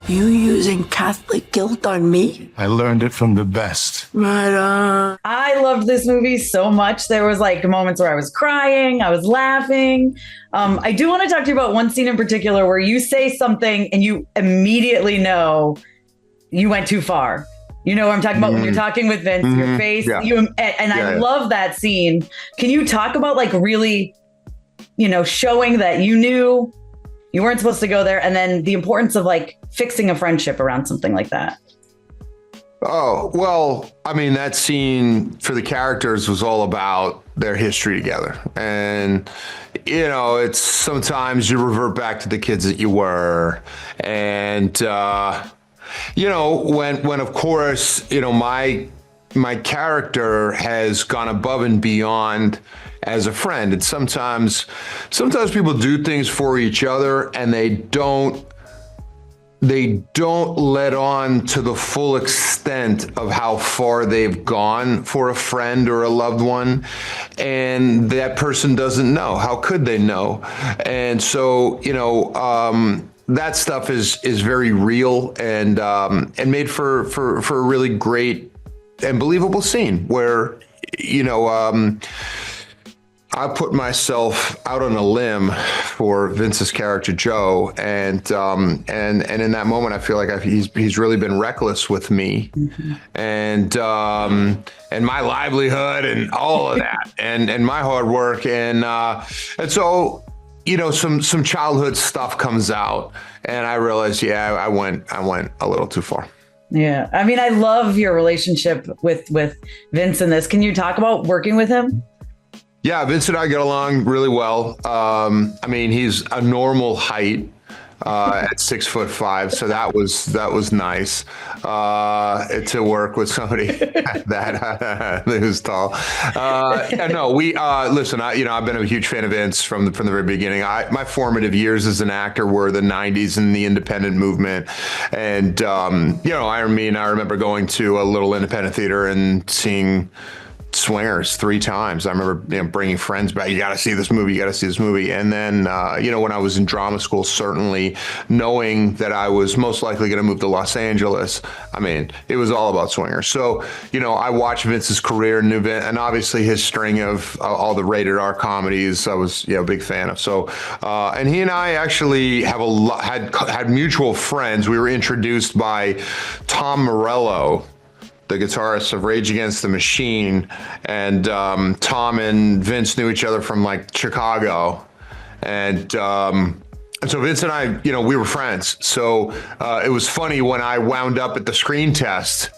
You using Catholic guilt on me? I learned it from the best. Right on. I loved this movie so much. There was like moments where I was crying, I was laughing. I do want to talk to you about one scene in particular where you say something and you immediately know you went too far. You know what I'm talking about when you're talking with Vince, your face, I love that scene. Can you talk about like really, showing that you knew you weren't supposed to go there, and then the importance of like fixing a friendship around something like that? Oh, well, I mean, that scene for the characters was all about their history together. And, it's sometimes you revert back to the kids that you were. And, when of course, my character has gone above and beyond as a friend. And sometimes people do things for each other and they don't let on to the full extent of how far they've gone for a friend or a loved one. And that person doesn't know. How could they know? And so, that stuff is very real and made for a really great and believable scene where, I put myself out on a limb for Vince's character Joe, and in that moment, I feel like he's really been reckless with me, and my livelihood and all of that, and my hard work, and so some childhood stuff comes out, and I realized, I went a little too far. Yeah, I mean, I love your relationship with Vince in this. Can you talk about working with him? Yeah, Vince and I get along really well. I mean, he's a normal height at 6'5", so that was nice to work with somebody that who's tall. Listen. I've been a huge fan of Vince from the very beginning. My formative years as an actor were the '90s and the independent movement, and I remember going to a little independent theater and seeing Swingers 3 times. I remember bringing friends back. You got to see this movie. And then, when I was in drama school, certainly knowing that I was most likely going to move to Los Angeles, I mean, it was all about Swingers. So, I watched Vince's career and obviously his string of all the rated R comedies. I was, a big fan of. So, and he and I actually have had mutual friends. We were introduced by Tom Morello, the guitarist of Rage Against the Machine, and Tom and Vince knew each other from like Chicago, and so Vince and I, we were friends. So it was funny when I wound up at the screen test,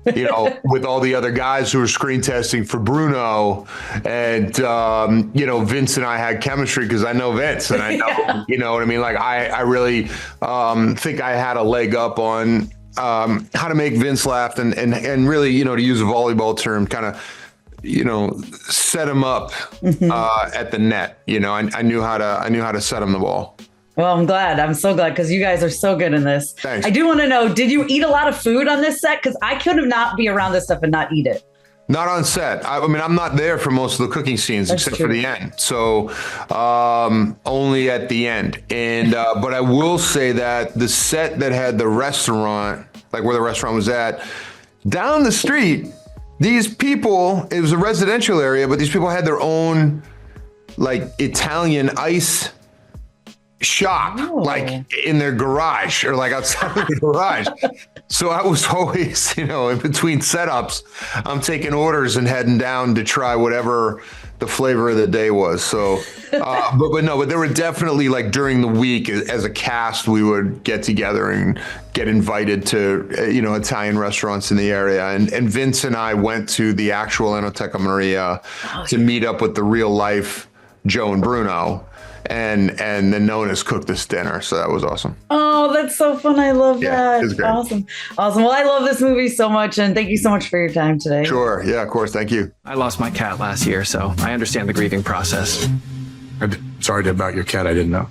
with all the other guys who were screen testing for Bruno, and Vince and I had chemistry because I know Vince, and I know, you know what I mean. Like I really think I had a leg up on how to make Vince laugh and really, to use a volleyball term, kind of, set him up at the net. I knew how to set him the ball. Well, I'm so glad because you guys are so good in this. Thanks. I do want to know, did you eat a lot of food on this set? Because I could not be around this stuff and not eat it. Not on set. I mean, I'm not there for most of the cooking scenes. That's except true. For the end. So only at the end. And but I will say that the set that had the restaurant, like where the restaurant was at, down the street, these people, it was a residential area, but these people had their own like Italian ice shop, like in their garage or like outside of the garage. So I was always, in between setups, I'm taking orders and heading down to try whatever the flavor of the day was. So, but there were definitely like during the week as a cast, we would get together and get invited to, Italian restaurants in the area. And Vince and I went to the actual Enoteca Maria to meet up with the real life Joe and Bruno. And then Nonnas cooked this dinner, so that was awesome. Oh, that's so fun! I love that. It was great. Awesome. Well, I love this movie so much, and thank you so much for your time today. Sure, yeah, of course, thank you. I lost my cat last year, so I understand the grieving process. I'm sorry about your cat. I didn't know.